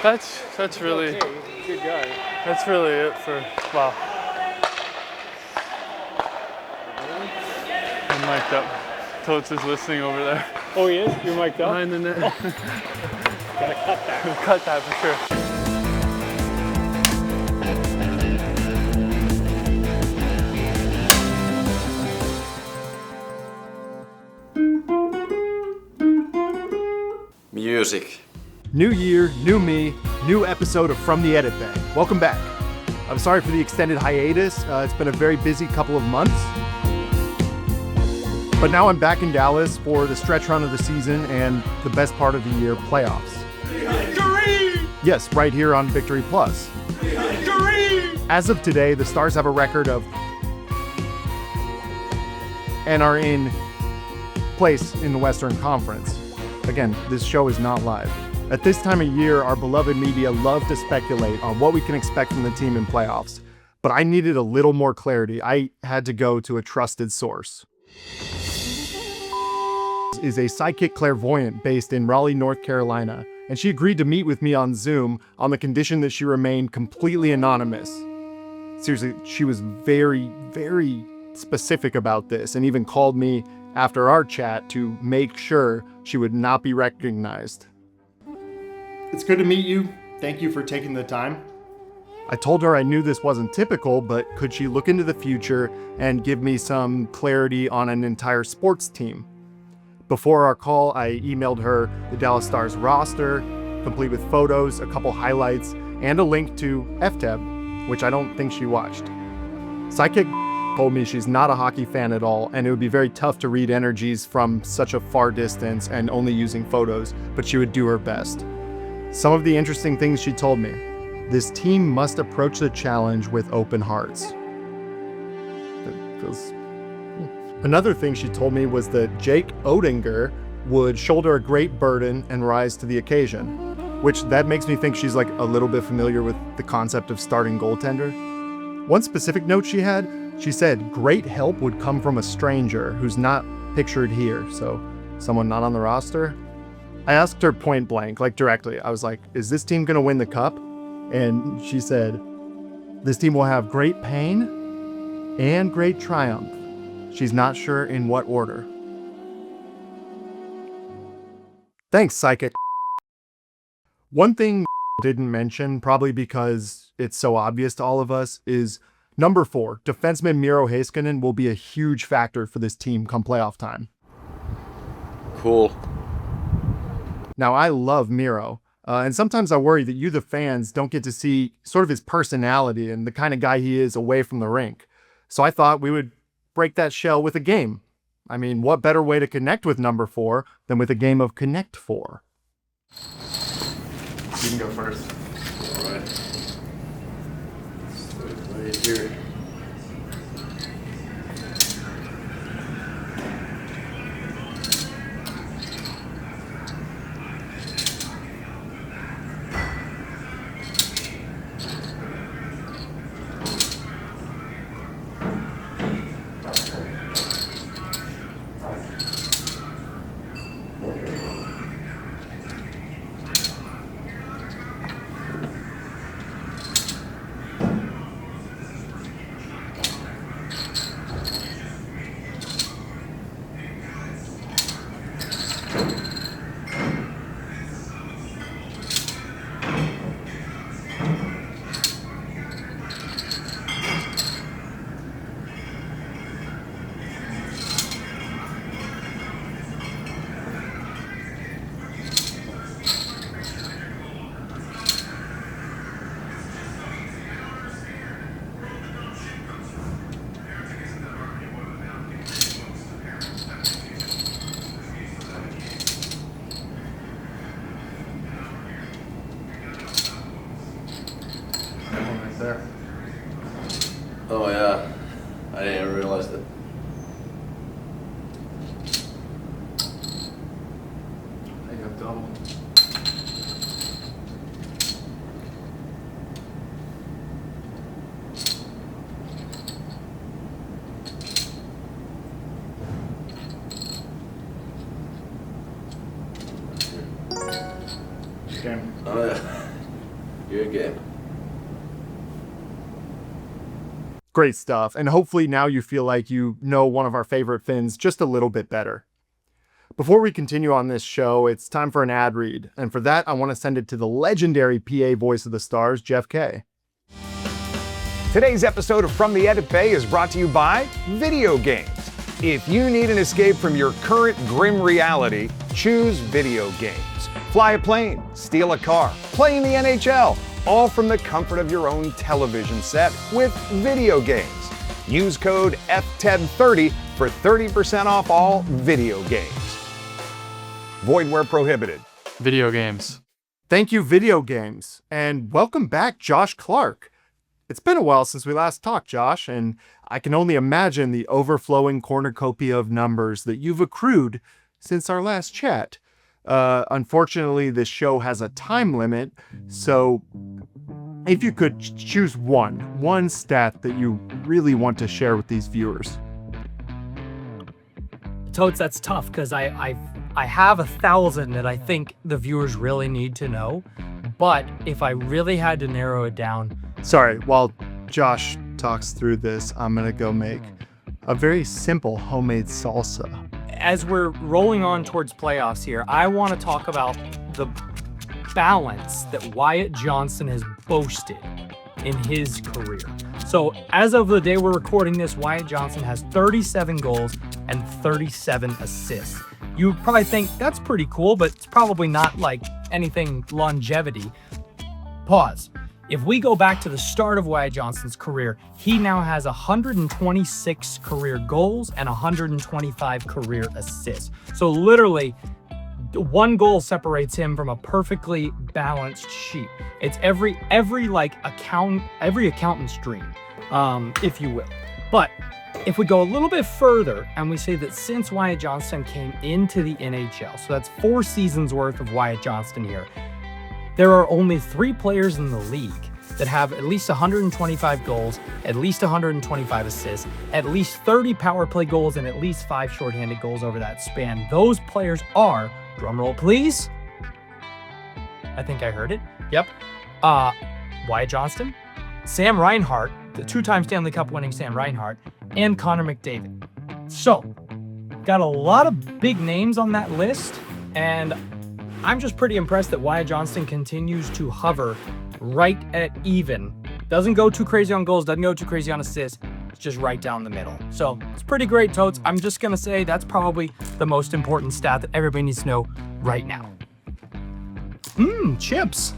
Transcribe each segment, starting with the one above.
That's really okay. Good guy. That's really it for wow. I'm mic'd up. Totes is listening over there. Oh, he is? You're mic'd up? Behind the net. Gotta cut that. We'll cut that for sure. Music. New year, new me, new episode of From the Edit Bay. Welcome back. I'm sorry for the extended hiatus. It's been a very busy couple of months. But now I'm back in Dallas for the stretch run of the season and the best part of the year, playoffs. Victory! Yes, right here on Victory Plus. Victory! As of today, the Stars have a record of and are in place in the Western Conference. Again, this show is not live. At this time of year, our beloved media love to speculate on what we can expect from the team in playoffs. But I needed a little more clarity. I had to go to a trusted source. Is a psychic clairvoyant based in Raleigh, North Carolina, and she agreed to meet with me on Zoom on the condition that she remained completely anonymous. Seriously, she was very, very specific about this and even called me after our chat to make sure she would not be recognized. It's good to meet you. Thank you for taking the time. I told her I knew this wasn't typical, but could she look into the future and give me some clarity on an entire sports team? Before our call, I emailed her the Dallas Stars roster, complete with photos, a couple highlights, and a link to FTEB, which I don't think she watched. Psychic told me she's not a hockey fan at all, and it would be very tough to read energies from such a far distance and only using photos, but she would do her best. Some of the interesting things she told me. This team must approach the challenge with open hearts. Another thing she told me was that Jake Oettinger would shoulder a great burden and rise to the occasion, which that makes me think she's like a little bit familiar with the concept of starting goaltender. One specific note she had, she said great help would come from a stranger who's not pictured here, so someone not on the roster. I asked her point blank, like directly. I was like, is this team gonna win the cup? And she said, this team will have great pain and great triumph. She's not sure in what order. Thanks, Psychic. One thing didn't mention, probably because it's so obvious to all of us, is number 4, defenseman Miro Heiskanen will be a huge factor for this team come playoff time. Cool. Now, I love Miro, and sometimes I worry that you, the fans, don't get to see sort of his personality and the kind of guy he is away from the rink. So I thought we would break that shell with a game. I mean, what better way to connect with number 4 than with a game of Connect 4? You can go first. All right. Right here. There. Oh yeah, I didn't even realize that. I got double. Oh yeah. You're a game. Great stuff, and hopefully now you feel like you know one of our favorite Finns just a little bit better. Before we continue on this show, it's time for an ad read, and for that I want to send it to the legendary PA voice of the Stars, Jeff K. Today's episode of From the Edit Bay is brought to you by video games. If you need an escape from your current grim reality, choose video games. Fly a plane, steal a car, play in the NHL, all from the comfort of your own television set with video games. Use code FTEB30 for 30% off all video games. Void where prohibited. Video games. Thank you, video games, and welcome back, Josh Clark. It's been a while since we last talked, Josh, and I can only imagine the overflowing cornucopia of numbers that you've accrued since our last chat. Unfortunately, this show has a time limit, so if you could choose one stat that you really want to share with these viewers. Totes, that's tough because I have 1,000 that I think the viewers really need to know, but if I really had to narrow it down. Sorry, while Josh talks through this, I'm gonna go make a very simple homemade salsa. As we're rolling on towards playoffs here, I want to talk about the balance that Wyatt Johnson has boasted in his career. So as of the day we're recording this, Wyatt Johnson has 37 goals and 37 assists. You would probably think that's pretty cool, but it's probably not like anything longevity. Pause. If we go back to the start of Wyatt Johnson's career, he now has 126 career goals and 125 career assists. So literally, one goal separates him from a perfectly balanced sheet. It's every accountant's dream, if you will. But if we go a little bit further and we say that since Wyatt Johnson came into the NHL, so that's 4 seasons worth of Wyatt Johnson here, there are only 3 players in the league that have at least 125 goals, at least 125 assists, at least 30 power play goals, and at least 5 shorthanded goals over that span. Those players are, drumroll please, I think I heard it, yep, Wyatt Johnston, Sam Reinhart, the 2-time Stanley Cup winning Sam Reinhart, and Connor McDavid. So, got a lot of big names on that list, and I'm just pretty impressed that Wyatt Johnston continues to hover right at even. Doesn't go too crazy on goals, doesn't go too crazy on assists. It's just right down the middle. So it's pretty great, Totes. I'm just going to say that's probably the most important stat that everybody needs to know right now. Chips.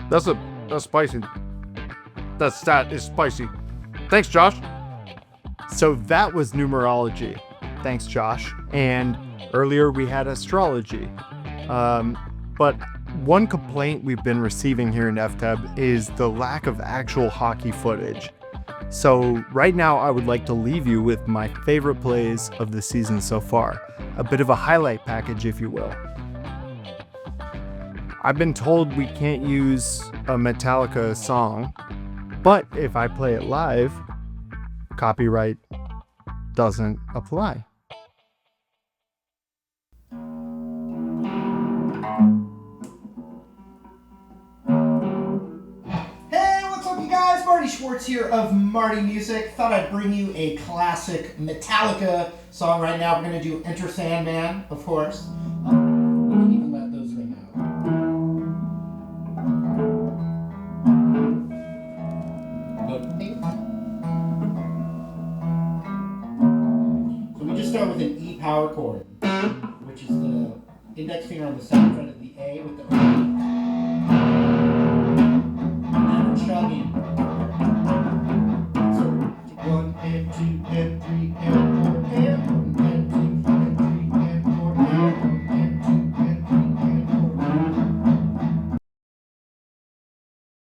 That's spicy. That stat is spicy. Thanks, Josh. So that was numerology. Thanks, Josh. And earlier we had astrology. But one complaint we've been receiving here in FTEB is the lack of actual hockey footage. So right now I would like to leave you with my favorite plays of the season so far. A bit of a highlight package, if you will. I've been told we can't use a Metallica song, but if I play it live, copyright doesn't apply. Marty Schwartz here of Marty Music. Thought I'd bring you a classic Metallica song right now. We're going to do Enter Sandman, of course. We can even let those ring out. So we just start with an E power chord, which is the index finger on the second fret of the A with the O.